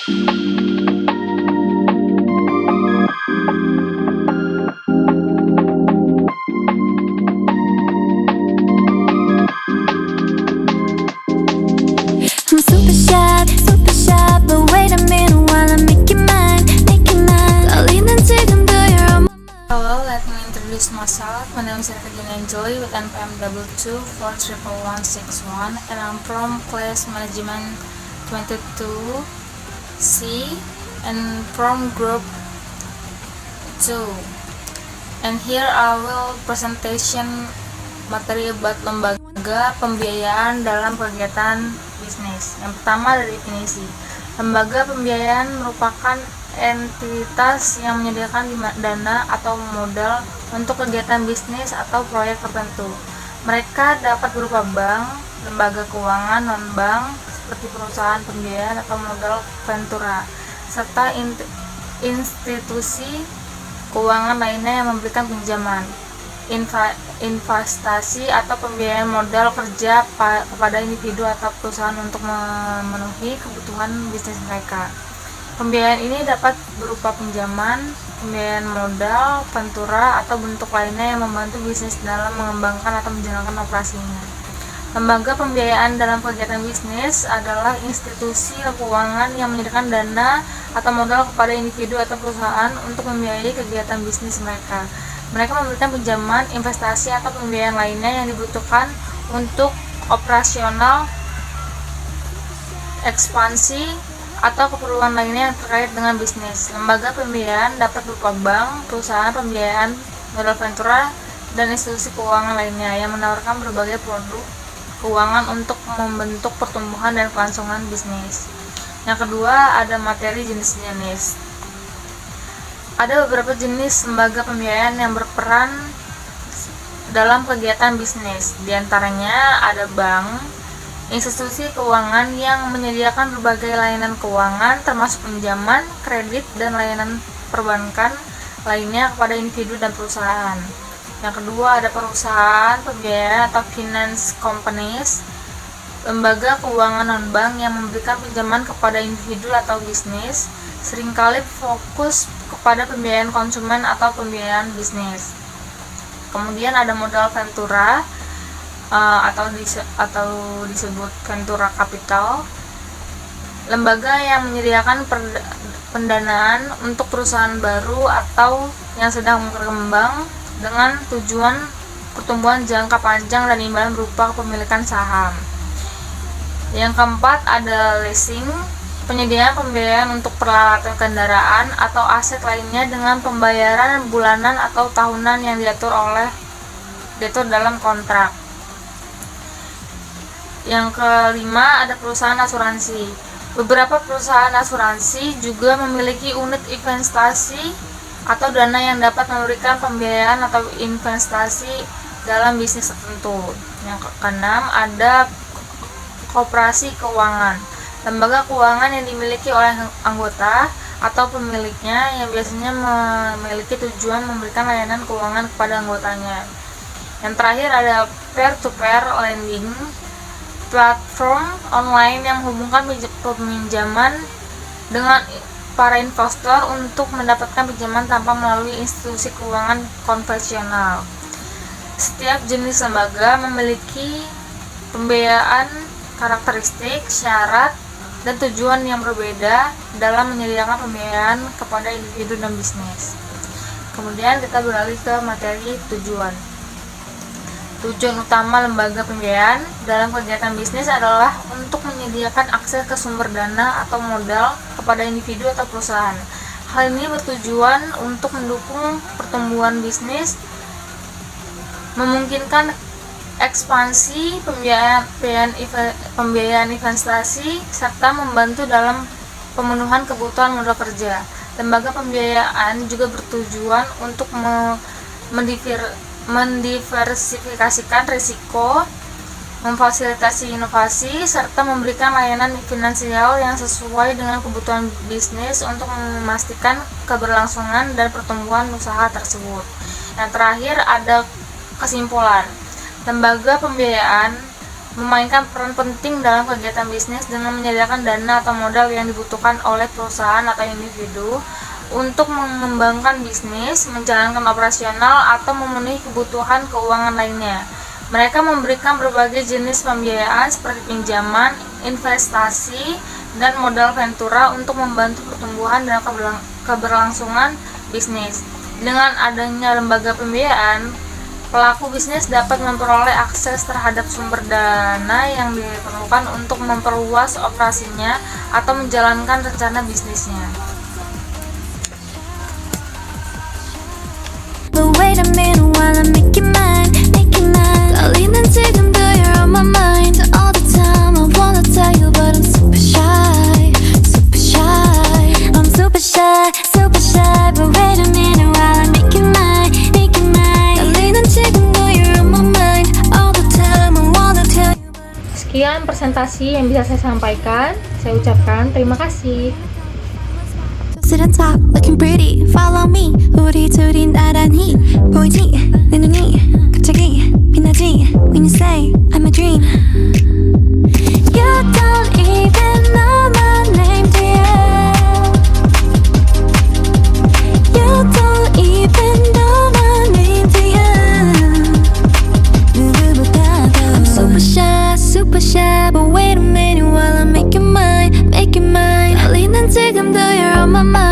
I'm super shy, but wait a minute while I make you mine. Kalian 지금 do your own. Hello, let me introduce myself. My name is Regina Joy with NPM 2241161, and I'm from class management 22C and from group 2. And here I will presentation materi about lembaga pembiayaan dalam kegiatan bisnis. Yang pertama dari definisi. Lembaga pembiayaan merupakan entitas yang menyediakan dana atau modal untuk kegiatan bisnis atau proyek tertentu. Mereka dapat berupa bank, lembaga keuangan non-bank seperti perusahaan pembiayaan atau modal ventura, serta institusi keuangan lainnya yang memberikan pinjaman, investasi atau pembiayaan modal kerja kepada individu atau perusahaan untuk memenuhi kebutuhan bisnis mereka. Pembiayaan ini dapat berupa pinjaman, pembiayaan modal, ventura, atau bentuk lainnya yang membantu bisnis dalam mengembangkan atau menjalankan operasinya. Lembaga pembiayaan dalam kegiatan bisnis adalah institusi keuangan yang menyediakan dana atau modal kepada individu atau perusahaan untuk membiayai kegiatan bisnis mereka. Mereka memberikan pinjaman, investasi, atau pembiayaan lainnya yang dibutuhkan untuk operasional, ekspansi, atau keperluan lainnya yang terkait dengan bisnis. Lembaga pembiayaan dapat berupa bank, perusahaan pembiayaan, modal ventura, dan institusi keuangan lainnya yang menawarkan berbagai produk keuangan untuk membentuk pertumbuhan dan kelangsungan bisnis. Yang kedua, ada materi jenis-jenis. Ada beberapa jenis lembaga pembiayaan yang berperan dalam kegiatan bisnis. Di antaranya ada bank, institusi keuangan yang menyediakan berbagai layanan keuangan termasuk pinjaman, kredit, dan layanan perbankan lainnya kepada individu dan perusahaan. Yang kedua, ada perusahaan pembiayaan atau finance companies, lembaga keuangan non-bank yang memberikan pinjaman kepada individu atau bisnis, seringkali fokus kepada pembiayaan konsumen atau pembiayaan bisnis. Kemudian ada modal ventura atau disebut ventura capital, lembaga yang menyediakan pendanaan untuk perusahaan baru atau yang sedang berkembang dengan tujuan pertumbuhan jangka panjang dan imbalan berupa kepemilikan saham. Yang keempat ada leasing, penyediaan pembiayaan untuk peralatan kendaraan atau aset lainnya dengan pembayaran bulanan atau tahunan yang diatur dalam kontrak. Yang kelima ada perusahaan asuransi. Beberapa perusahaan asuransi juga memiliki unit investasi atau dana yang dapat memberikan pembiayaan atau investasi dalam bisnis tertentu. Yang keenam ada koperasi keuangan. Lembaga keuangan yang dimiliki oleh anggota atau pemiliknya yang biasanya memiliki tujuan memberikan layanan keuangan kepada anggotanya. Yang terakhir ada peer-to-peer lending, platform online yang menghubungkan peminjaman dengan para investor untuk mendapatkan pinjaman tanpa melalui institusi keuangan konvensional. Setiap jenis lembaga memiliki pembiayaan, karakteristik, syarat, dan tujuan yang berbeda dalam menyediakan pembiayaan kepada individu dan bisnis. Kemudian kita beralih ke materi tujuan. Tujuan utama lembaga pembiayaan dalam kegiatan bisnis adalah untuk menyediakan akses ke sumber dana atau modal kepada individu atau perusahaan. Hal ini bertujuan untuk mendukung pertumbuhan bisnis, memungkinkan ekspansi pembiayaan investasi, serta membantu dalam pemenuhan kebutuhan modal kerja. Lembaga pembiayaan juga bertujuan untuk mendiversifikasikan risiko, memfasilitasi inovasi, serta memberikan layanan finansial yang sesuai dengan kebutuhan bisnis untuk memastikan keberlangsungan dan pertumbuhan usaha tersebut. Yang terakhir ada kesimpulan. Lembaga pembiayaan memainkan peran penting dalam kegiatan bisnis dengan menyediakan dana atau modal yang dibutuhkan oleh perusahaan atau individu untuk mengembangkan bisnis, menjalankan operasional, atau memenuhi kebutuhan keuangan lainnya. Mereka memberikan berbagai jenis pembiayaan seperti pinjaman, investasi, dan modal ventura untuk membantu pertumbuhan dan keberlangsungan bisnis. Dengan adanya lembaga pembiayaan, pelaku bisnis dapat memperoleh akses terhadap sumber dana yang diperlukan untuk memperluas operasinya atau menjalankan rencana bisnisnya. But wait a minute while I make you mine, make you mine. 떨리는 지금도 you're on my mind all the time. I wanna tell you but I'm super shy, super shy. I'm super shy, super shy. But wait a minute while I make you mine, make you mine. 떨리는 지금도 you're on my mind all the time. I wanna tell you. Sekian presentasi yang bisa saya sampaikan. Saya ucapkan terima kasih. Sit on top, looking pretty. Follow me. 우리 둘이 나란히 보이지? 내 눈이 갑자기 빛나지? When you say I'm a dream. You don't even know my name, dear. You don't even know my name, dear. 누구보다도 I'm super shy, but wait a minute while I make you mine, make you mine. 떨리는 지금도 you're on my mind.